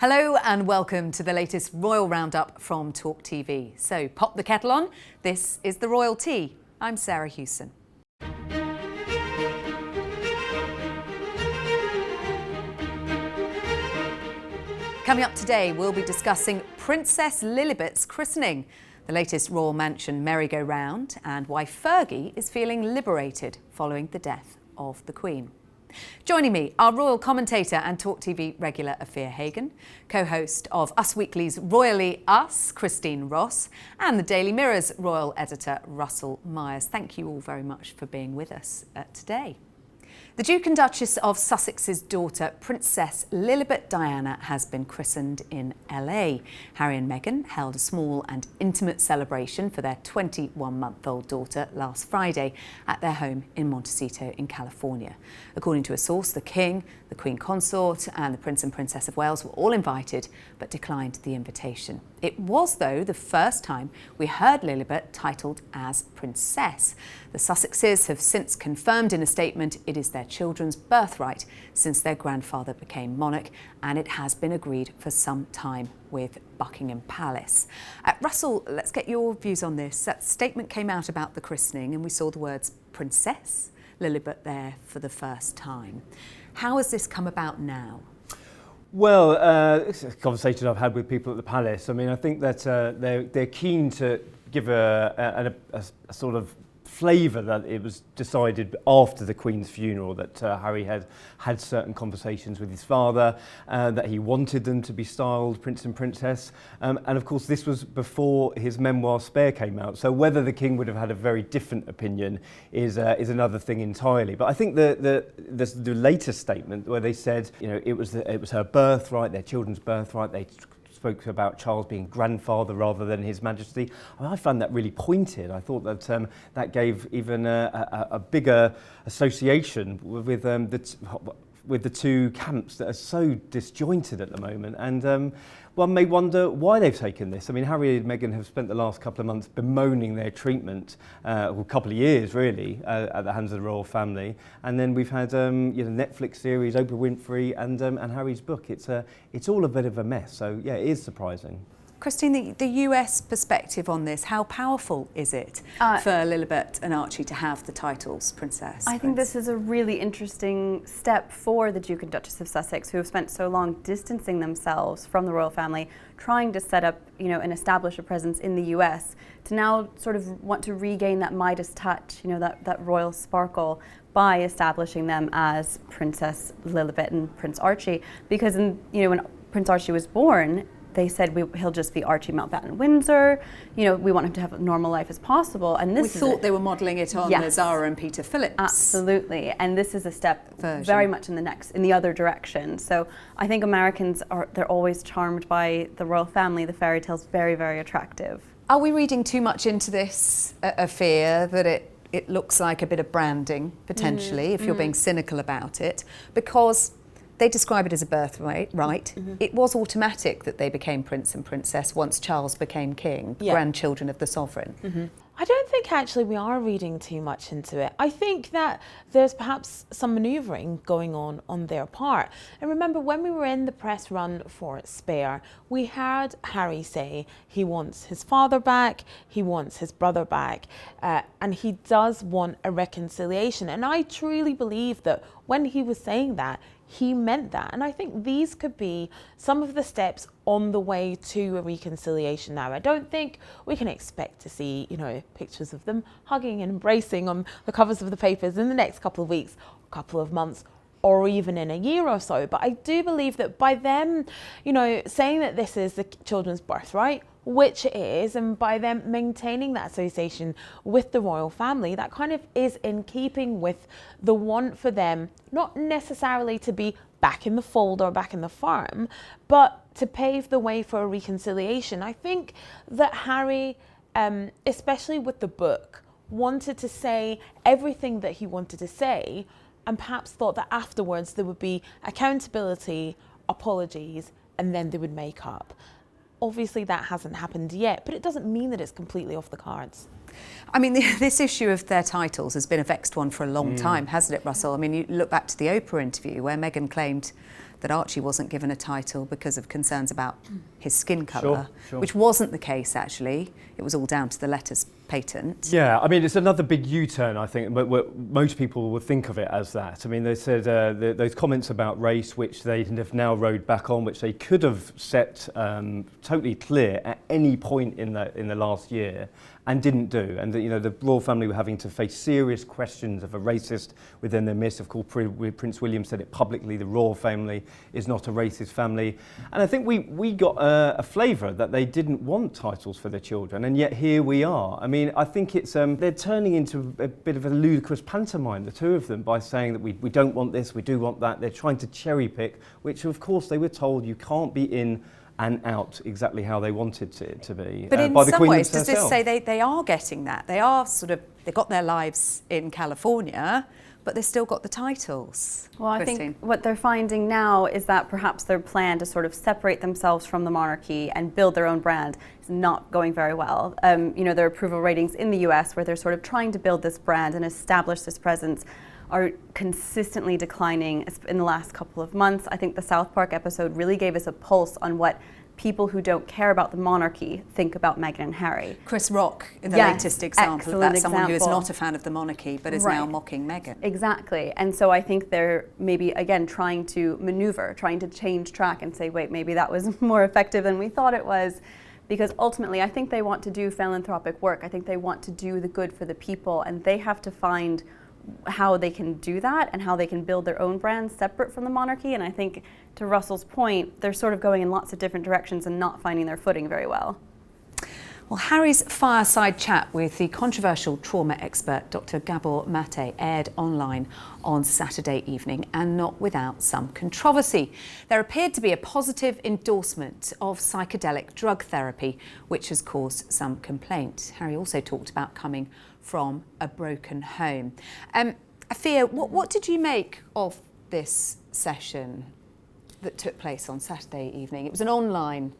Hello and welcome to the latest Royal Roundup from TalkTV. So pop the kettle on, this is the Royal Tea. I'm Sarah Hewson. Coming up today, we'll be discussing Princess Lilibet's christening, the latest royal mansion merry-go-round, and why Fergie is feeling liberated following the death of the Queen. Joining me, our royal commentator and TalkTV regular Afua Hagan, co-host of Us Weekly's Royally Us, Christine Ross, and the Daily Mirror's royal editor, Russell Myers. Thank you all very much for being with us today. The Duke and Duchess of Sussex's daughter, Princess Lilibet Diana, has been christened in LA. Harry and Meghan held a small and intimate celebration for their 21-month-old daughter last Friday at their home in Montecito in California. According to a source, the King, the Queen Consort and the Prince and Princess of Wales were all invited but declined the invitation. It was, though, the first time we heard Lilibet titled as Princess. The Sussexes have since confirmed in a statement it is their children's birthright since their grandfather became monarch, and it has been agreed for some time with Buckingham Palace. Russell, let's get your views on this. That statement came out about the christening and we saw the words Princess Lilibet there for the first time. How has this come about now? Well, it's a conversation I've had with people at the palace. I mean, I think that they're keen to give a sort of flavour that it was decided after the Queen's funeral that Harry had certain conversations with his father, that he wanted them to be styled Prince and Princess. And of course, this was before his memoir Spare came out. So whether the King would have had a very different opinion is another thing entirely. But I think the latest statement where they said, you know, it was her birthright, their children's birthright. They spoke about Charles being grandfather rather than His Majesty. I found that really pointed. I thought that that gave even a bigger association with the two camps that are so disjointed at the moment. And one may wonder why they've taken this. I mean, Harry and Meghan have spent the last couple of months bemoaning their treatment, a couple of years really, at the hands of the royal family. And then we've had Netflix series, Oprah Winfrey, and Harry's book. It's all a bit of a mess. So yeah, it is surprising. Christine, the US perspective on this, how powerful is it for Lilibet and Archie to have the titles Princess? I think this is a really interesting step for the Duke and Duchess of Sussex, who have spent so long distancing themselves from the royal family, trying to set up, and establish a presence in the US, to now sort of want to regain that Midas touch, that royal sparkle, by establishing them as Princess Lilibet and Prince Archie. Because when Prince Archie was born, they said he'll just be Archie Mountbatten Windsor. We want him to have a normal life as possible. And this we thought they were modelling it on the Zara and Peter Phillips. Absolutely, and this is a step very much in the other direction. So I think Americans they're always charmed by the royal family. The fairy tale's very, very attractive. Are we reading too much into this affair that it looks like a bit of branding potentially, if you're being cynical about it, because they describe it as a birthright, right? It was automatic that they became Prince and Princess once Charles became king, grandchildren of the sovereign. I don't think actually we are reading too much into it. I think that there's perhaps some manoeuvring going on their part. And remember, when we were in the press run for Spare, we heard Harry say he wants his father back, he wants his brother back, and he does want a reconciliation. And I truly believe that when he was saying that, he meant that. And I think these could be some of the steps on the way to a reconciliation now. I don't think we can expect to see, pictures of them hugging and embracing on the covers of the papers in the next couple of weeks, couple of months, or even in a year or so. But I do believe that by them, saying that this is the children's birthright, which it is, and by them maintaining that association with the royal family, that kind of is in keeping with the want for them not necessarily to be back in the fold or back in the farm, but to pave the way for a reconciliation. I think that Harry, especially with the book, wanted to say everything that he wanted to say, and perhaps thought that afterwards there would be accountability, apologies, and then they would make up. Obviously that hasn't happened yet, but it doesn't mean that it's completely off the cards. I mean, this issue of their titles has been a vexed one for a long time, hasn't it, Russell? I mean, you look back to the Oprah interview where Meghan claimed that Archie wasn't given a title because of concerns about his skin colour, Sure. which wasn't the case actually. It was all down to the letters patent. Yeah, I mean, it's another big U-turn, I think, but most people will think of it as that. I mean, they said those comments about race, which they have now rode back on, which they could have set totally clear at any point in the last year, and didn't do. And the royal family were having to face serious questions of a racist within their midst. Of course, Prince William said it publicly, the royal family is not a racist family. And I think we got a flavour that they didn't want titles for their children, and yet here we are. I mean, I think it's they're turning into a bit of a ludicrous pantomime, the two of them, by saying that we don't want this, we do want that. They're trying to cherry pick, which of course they were told you can't be in and out exactly how they wanted it to be. But in by the some Queen ways, does herself. this say they are getting that? They are they've got their lives in California, but they've still got the titles. Well, I Christine? think what they're finding now is that perhaps their plan to sort of separate themselves from the monarchy and build their own brand is not going very well. Their approval ratings in the US, where they're sort of trying to build this brand and establish this presence, are consistently declining in the last couple of months. I think the South Park episode really gave us a pulse on what people who don't care about the monarchy think about Meghan and Harry. Chris Rock, the Yes, latest example of that, excellent someone who is example. not a fan of the monarchy but is Right. now mocking Meghan. Exactly. And so I think they're maybe, again, trying to maneuver, trying to change track and say, wait, maybe that was more effective than we thought it was. Because ultimately, I think they want to do philanthropic work. I think they want to do the good for the people, and they have to find how they can do that and how they can build their own brand separate from the monarchy. And I think, to Russell's point, they're sort of going in lots of different directions and not finding their footing very well. Well, Harry's fireside chat with the controversial trauma expert Dr. Gabor Mate aired online on Saturday evening, and not without some controversy. There appeared to be a positive endorsement of psychedelic drug therapy, which has caused some complaint. Harry also talked about coming from a broken home. Afua, what did you make of this session that took place on Saturday evening? It was an online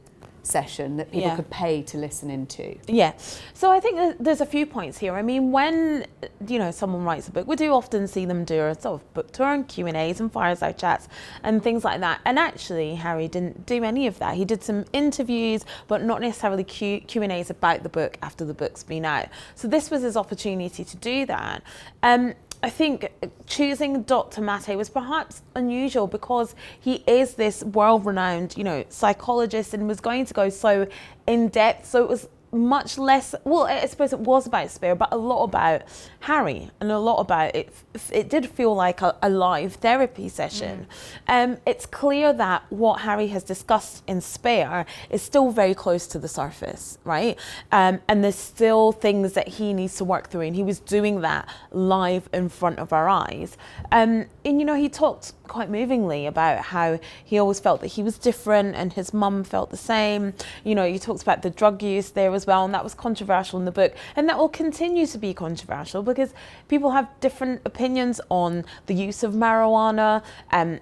session that people could pay to listen into. Yeah, so I think there's a few points here. I mean, when someone writes a book, we do often see them do a sort of book tour and Q&As and fireside chats and things like that. And actually, Harry didn't do any of that. He did some interviews, but not necessarily Q&As about the book after the book's been out. So this was his opportunity to do that. I think choosing Dr. Mate was perhaps unusual because he is this world-renowned, psychologist, and was going to go so in depth. So it was much less, well, I suppose it was about Spear, but a lot about Harry and a lot about it. It did feel like a live therapy session. It's clear that what Harry has discussed in Spear is still very close to the surface, right? And there's still things that he needs to work through, and he was doing that live in front of our eyes. And he talked quite movingly about how he always felt that he was different and his mum felt the same. He talks about the drug use there as well, and that was controversial in the book, and that will continue to be controversial because people have different opinions on the use of marijuana and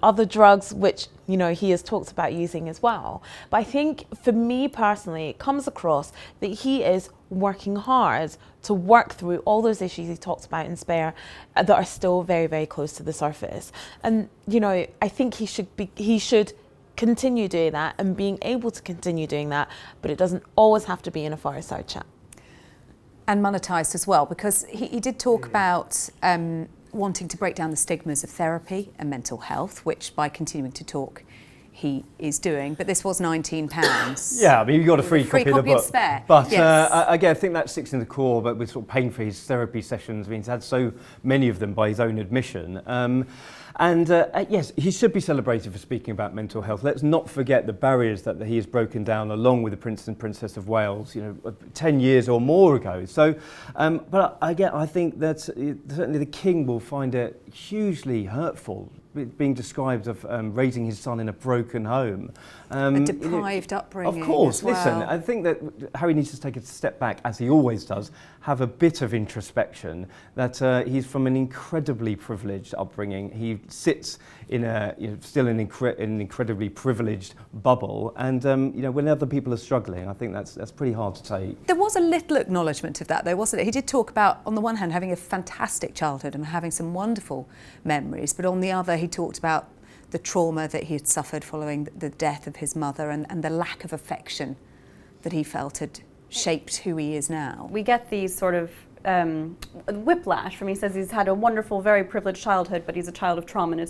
other drugs, which he has talked about using as well. But I think for me personally, it comes across that he is working hard to work through all those issues he talks about in Spare that are still very, very close to the surface. And I think he should continue doing that and being able to continue doing that, but it doesn't always have to be in a fireside chat. And monetised as well, because he did talk about wanting to break down the stigmas of therapy and mental health, which by continuing to talk he is doing. But this was £19. Yeah, I mean, you got a free copy of the book. Spare. But yes. again, I think that sticks in the core, but we're sort of paying for his therapy sessions. I mean, he's had so many of them by his own admission. Yes, he should be celebrated for speaking about mental health. Let's not forget the barriers that he has broken down along with the Prince and Princess of Wales, 10 years or more ago. So, but again, I think that certainly the King will find it hugely hurtful being described of raising his son in a broken home. A deprived upbringing. Of course, as well. listen, I think that Harry needs to take a step back, as he always does, have a bit of introspection, that he's from an incredibly privileged upbringing. He sits in still in an incredibly privileged bubble, and when other people are struggling, I think that's pretty hard to take. There was a little acknowledgement of that, though, wasn't it? He did talk about, on the one hand, having a fantastic childhood and having some wonderful memories, but on the other, he talked about the trauma that he had suffered following the death of his mother and the lack of affection that he felt had shaped who he is now. We get these sort of whiplash from, he says he's had a wonderful, very privileged childhood, but he's a child of trauma and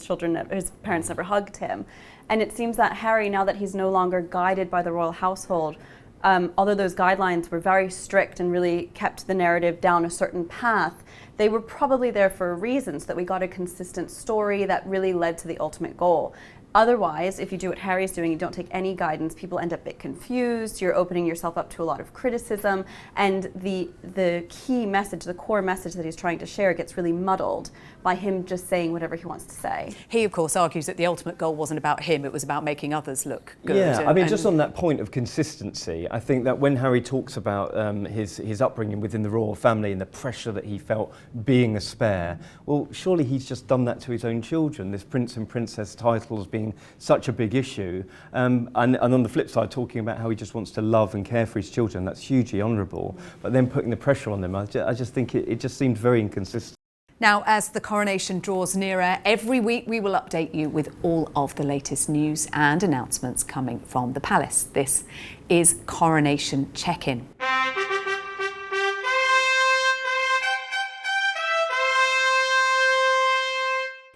his parents never hugged him. And it seems that Harry, now that he's no longer guided by the royal household, although those guidelines were very strict and really kept the narrative down a certain path, they were probably there for a reason, so that we got a consistent story that really led to the ultimate goal. Otherwise, if you do what Harry's doing, you don't take any guidance, people end up a bit confused, you're opening yourself up to a lot of criticism, and the key message, the core message that he's trying to share gets really muddled by him just saying whatever he wants to say. He, of course, argues that the ultimate goal wasn't about him, it was about making others look good. Yeah, I mean, just on that point of consistency, I think that when Harry talks about his upbringing within the royal family and the pressure that he felt being a spare, well, surely he's just done that to his own children, this prince and princess titles being such a big issue, and on the flip side talking about how he just wants to love and care for his children. That's hugely honourable, but then putting the pressure on them, I just think it just seemed very inconsistent. Now, as the coronation draws nearer, every week we will update you with all of the latest news and announcements coming from the palace. This is Coronation Check-In.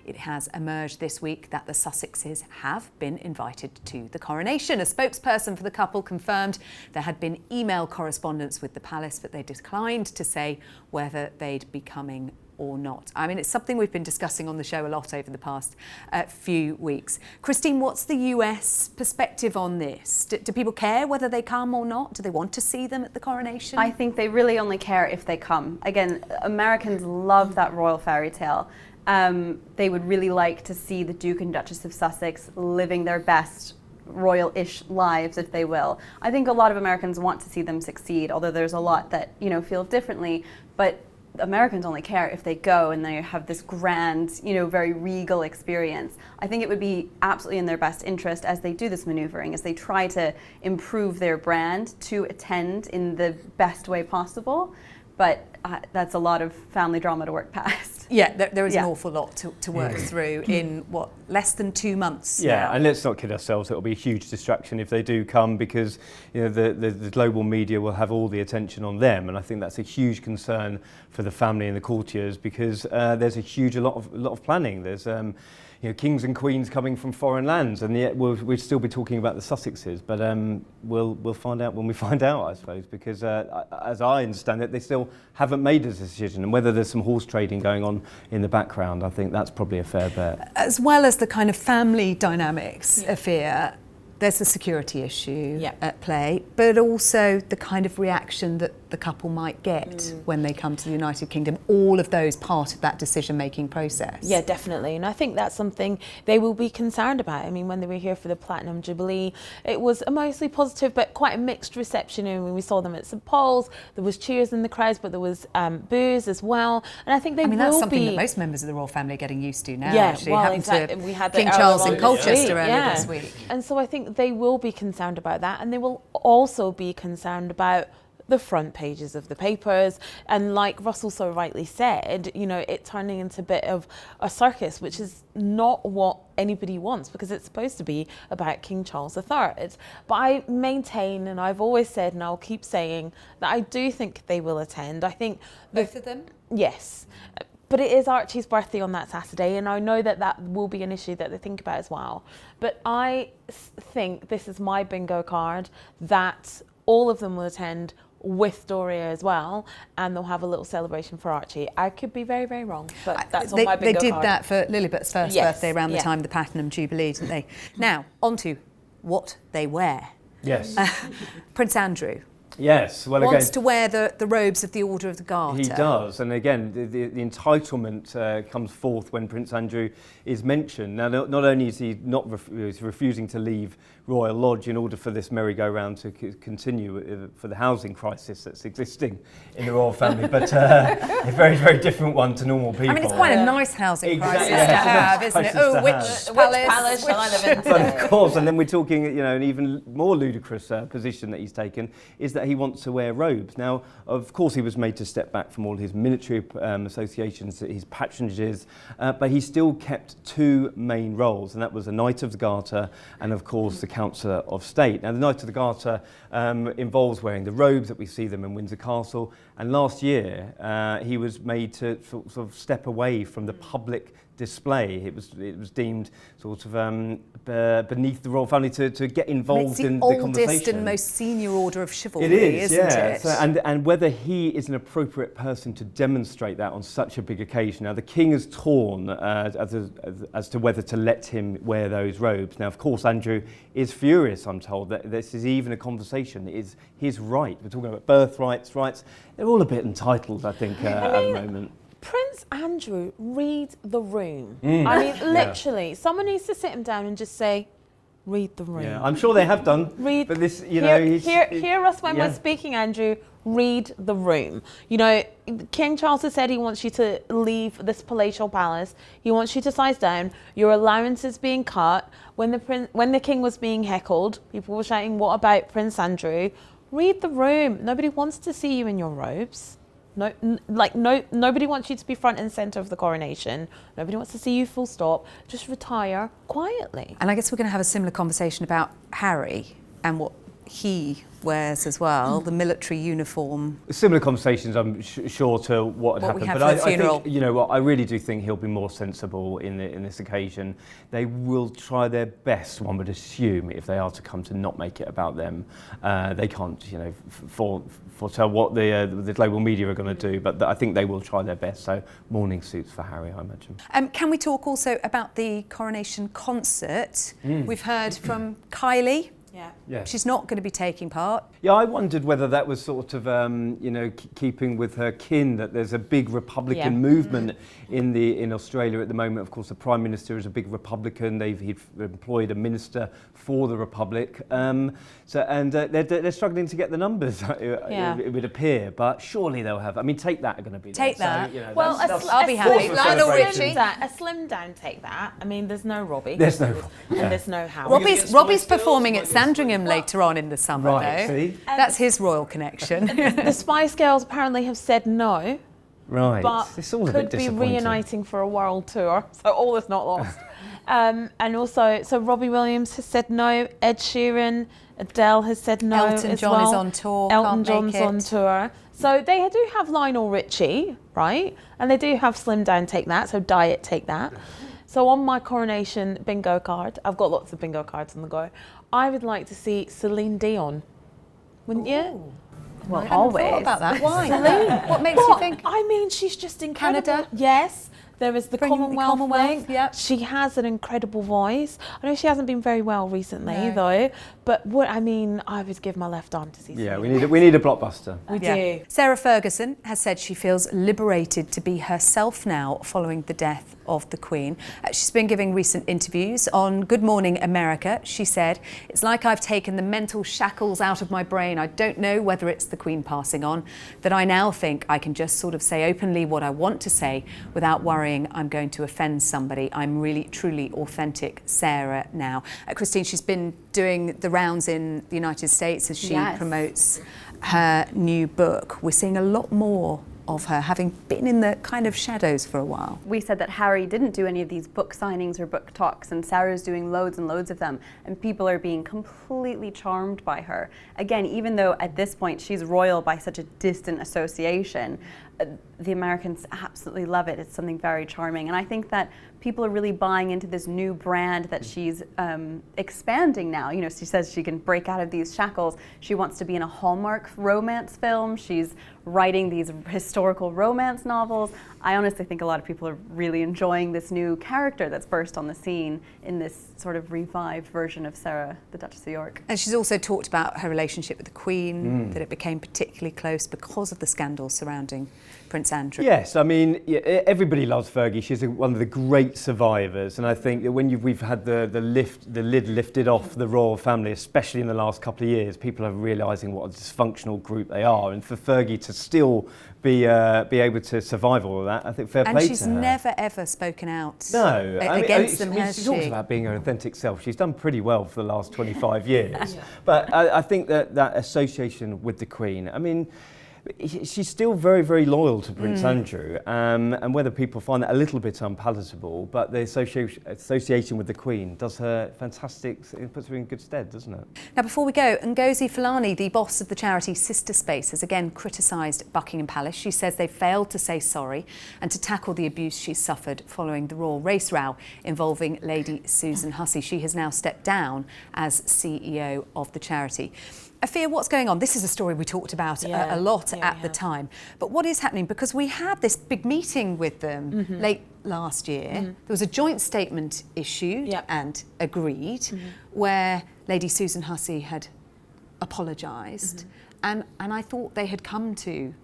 It has emerged this week that the Sussexes have been invited to the coronation. A spokesperson for the couple confirmed there had been email correspondence with the palace, but they declined to say whether they'd be coming or not. I mean, it's something we've been discussing on the show a lot over the past few weeks. Christine, what's the US perspective on this? Do people care whether they come or not? Do they want to see them at the coronation? I think they really only care if they come. Again, Americans love that royal fairy tale. They would really like to see the Duke and Duchess of Sussex living their best royal-ish lives, if they will. I think a lot of Americans want to see them succeed, although there's a lot that, feel differently, but Americans only care if they go and they have this grand, very regal experience. I think it would be absolutely in their best interest as they do this maneuvering, as they try to improve their brand, to attend in the best way possible. But that's a lot of family drama to work past. Yeah, there is an awful lot to work through in, less than 2 months Yeah, now. and let's not kid ourselves, it'll be a huge distraction if they do come, because the global media will have all the attention on them, and I think that's a huge concern for the family and the courtiers, because there's a lot of planning. There's kings and queens coming from foreign lands, and yet we'll still be talking about the Sussexes, but we'll find out when we find out, I suppose, because as I understand it, they still haven't made a decision, and whether there's some horse trading going on in the background, I think that's probably a fair bet. As well as the kind of family dynamics affair, there's a security issue at play, but also the kind of reaction that the couple might get when they come to the United Kingdom. All of those part of that decision-making process. Yeah, definitely. And I think that's something they will be concerned about. I mean, when they were here for the Platinum Jubilee, it was a mostly positive but quite a mixed reception. And when we saw them at St Paul's, there was cheers in the crowds, but there was boos as well. And I think they will be... that's something that most members of the royal family are getting used to now. Yeah, actually. well, Happened exactly. to We had King Charles in Colchester earlier this week. And so I think they will be concerned about that, and they will also be concerned about the front pages of the papers, and like Russell so rightly said, it turning into a bit of a circus, which is not what anybody wants, because it's supposed to be about King Charles III. But I maintain, and I've always said, and I'll keep saying, that I do think they will attend. I think both of them? Yes. But it is Archie's birthday on that Saturday, and I know that will be an issue that they think about as well. But I think this is my bingo card, that all of them will attend with Doria as well, and they'll have a little celebration for Archie. I could be very, very wrong, but that's on my bingo card. They did that for Lilibet's first birthday around the time of the Platinum Jubilee, didn't they? Now, on to what they wear. Yes. Prince Andrew. Yes, well, again, wants to wear the robes of the Order of the Garter. He does, and again, the entitlement comes forth when Prince Andrew is mentioned. Now, not only is he he's refusing to leave Royal Lodge in order for this merry-go-round to continue for the housing crisis that's existing in the royal family, but a very, very different one to normal people. I mean, it's quite a nice housing crisis to have, isn't it? Oh, which palace shall I live in? But of course, and then we're talking, an even more ludicrous position that he's taken is that he wants to wear robes. Now, of course, he was made to step back from all his military associations, his patronages, but he still kept two main roles, and that was the Knight of the Garter and, of course, the Councillor of State. Now, the Knight of the Garter involves wearing the robes that we see them in Windsor Castle, and last year he was made to sort of step away from the public display. It was deemed sort of beneath the royal family to get involved in the conversation. It's the oldest and most senior order of chivalry, isn't it? So, and whether he is an appropriate person to demonstrate that on such a big occasion. Now, the king is torn as to whether to let him wear those robes. Now, of course, Andrew is furious, I'm told, that this is even a conversation. It is his right. We're talking about birthrights, rights. They're all a bit entitled, I think, at the moment. Prince Andrew, read the room. I mean, literally, someone needs to sit him down and just say, read the room. Yeah, I'm sure they have done. Read, but this, hear us when we're speaking, Andrew. Read the room. You know, King Charles has said he wants you to leave this palatial palace. He wants you to size down. Your allowance is being cut. When the king was being heckled, people were shouting, "What about Prince Andrew?" Read the room. Nobody wants to see you in your robes. Nobody wants you to be front and centre of the coronation. Nobody wants to see you full stop. Just retire quietly. And I guess we're going to have a similar conversation about Harry and what he wears as well, the military uniform. Similar conversations, I'm sure, to what had happened. But I think, you know what, I really do think he'll be more sensible in this occasion. They will try their best, one would assume, if they are to come to not make it about them. They can't, you know, foretell what the global media are going to do, but I think they will try their best. So mourning suits for Harry, I imagine. Can we talk also about the Coronation Concert? We've heard from Kylie. Yeah. She's not going to be taking part. Yeah, I wondered whether that was sort of, you know, keeping with her kin, that there's a big Republican movement in Australia at the moment. Of course, the Prime Minister is a big Republican. He'd employed a minister for the Republic. They're struggling to get the numbers, it would appear. But surely they'll have, I mean, Take That are going to be Take there. That. So, you know, well, I'll be happy. Lionel Richie. A slim down Take That. I mean, there's no Robbie. There's no and there's no Howard. Robbie's performing at Sandringham later on in the summer, right, though. See? That's his royal connection. The Spice Girls apparently have said no. Right. But it's all a could bit be disappointing. reuniting for a world tour. So all is not lost. And also, so Robbie Williams has said no. Ed Sheeran, Adele has said no. Elton as John well. is on tour. Elton can't make John's on it. tour. So they do have Lionel Richie, right? And they do have Slim Down Take That. So Diet Take That. So on my coronation bingo card, I've got lots of bingo cards on the go. I would like to see Celine Dion. Wouldn't you? Well, I hadn't always. thought about that. Why? What makes you think? I mean, she's just incredible. Canada? Yes. There is the Bringing the Commonwealth link. yep. She has an incredible voice. I know she hasn't been very well recently, No. though. But I would give my left arm to see. Yeah, Celine. we need a blockbuster. We do. Sarah Ferguson has said she feels liberated to be herself now following the death of the Queen. She's been giving recent interviews on Good Morning America. She said, "It's like I've taken the mental shackles out of my brain. I don't know whether it's the Queen passing on, that I now think I can just sort of say openly what I want to say without worrying I'm going to offend somebody. I'm really, truly authentic Sarah now." Christine, she's been doing the rounds in the United States as she promotes her new book. We're seeing a lot more of her, having been in the kind of shadows for a while. We said that Harry didn't do any of these book signings or book talks, and Sarah's doing loads and loads of them, and people are being completely charmed by her. Again, even though at this point she's royal by such a distant association, the Americans absolutely love it. It's something very charming, and I think that people are really buying into this new brand that she's expanding now. You know, she says she can break out of these shackles. She wants to be in a Hallmark romance film. She's writing these historical romance novels. I honestly think a lot of people are really enjoying this new character that's burst on the scene in this sort of revived version of Sarah, the Duchess of York. And she's also talked about her relationship with the Queen, that it became particularly close because of the scandal surrounding Prince Andrew. Yes, I mean, everybody loves Fergie. She's one of the great survivors, and I think that when we've had the lid lifted off the royal family, especially in the last couple of years, people are realising what a dysfunctional group they are, and for Fergie to still be able to survive all of that, I think fair play to her. And she's never ever spoken out against them, has she? She talks about being her authentic self. She's done pretty well for the last 25 years. But I think that association with the Queen, I mean, she's still very, very loyal to Prince Andrew, and whether people find that a little bit unpalatable, but the association with the Queen does her fantastic, it puts her in good stead, doesn't it? Now, before we go, Ngozi Fulani, the boss of the charity Sister Space, has again criticised Buckingham Palace. She says they failed to say sorry and to tackle the abuse she suffered following the royal race row involving Lady Susan Hussey. She has now stepped down as CEO of the charity. Afua, what's going on? This is a story we talked about a lot at the time. But what is happening? Because we had this big meeting with them late last year. There was a joint statement issued and agreed where Lady Susan Hussey had apologised. And I thought they had come to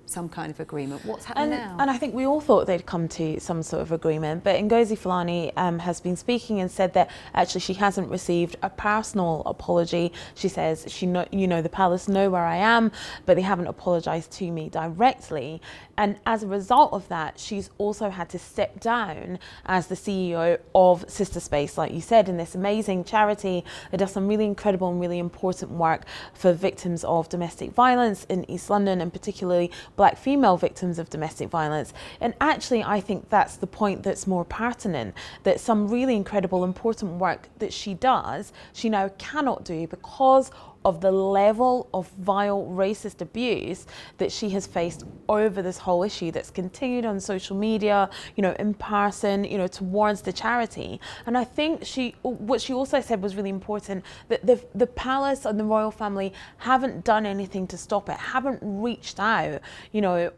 some kind of agreement. What's happening now? And I think we all thought they'd come to some sort of agreement, but Ngozi Fulani has been speaking and said that actually she hasn't received a personal apology. She says, the palace know where I am, but they haven't apologised to me directly. And as a result of that, she's also had to step down as the CEO of Sister Space, like you said, in this amazing charity that does some really incredible and really important work for victims of domestic violence in East London, and particularly Black female victims of domestic violence. And actually, I think that's the point that's more pertinent, that some really incredible, important work that she does, she now cannot do because of the level of vile racist abuse that she has faced over this whole issue that's continued on social media, in person, towards the charity. And I think what she also said was really important, that the palace and the royal family haven't done anything to stop it, haven't reached out,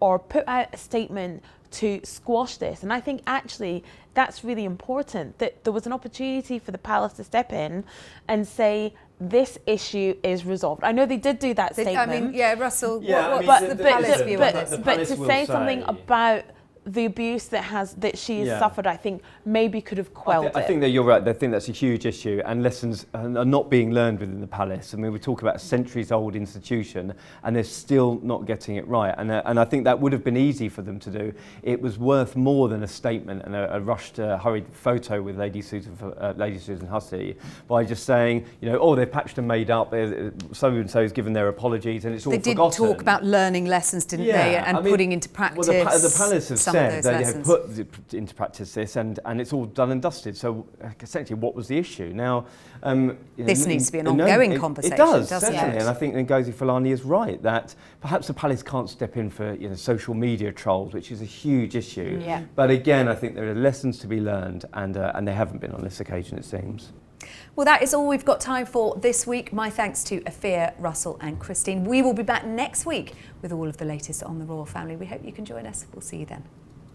or put out a statement to squash this. And I think actually that's really important, that there was an opportunity for the palace to step in and say, this issue is resolved. I know they did do that statement. I mean, Russell, what's the palace view on this? But to say something about the abuse that she has suffered, I think maybe could have quelled it. I think that you're right. I think that's a huge issue, and lessons are not being learned within the palace. I mean, we talk about a centuries-old institution, and they're still not getting it right. And I think that would have been easy for them to do. It was worth more than a statement and a rushed, hurried photo with Lady Susan Hussey by just saying, they've patched and made up. So and so has given their apologies, and it's all forgotten. They did talk about learning lessons, didn't they, and putting into practice. Well, the palace has said that they have put into practice this, and it's all done and dusted. So essentially, what was the issue? Now, this needs to be an ongoing conversation. It does, doesn't certainly, it? and I think Ngozi Fulani is right that perhaps the palace can't step in for social media trolls, which is a huge issue. Yeah. But again, I think there are lessons to be learned, and they haven't been on this occasion, it seems. Well, that is all we've got time for this week. My thanks to Afua, Russell and Christine. We will be back next week with all of the latest on the royal family. We hope you can join us. We'll see you then.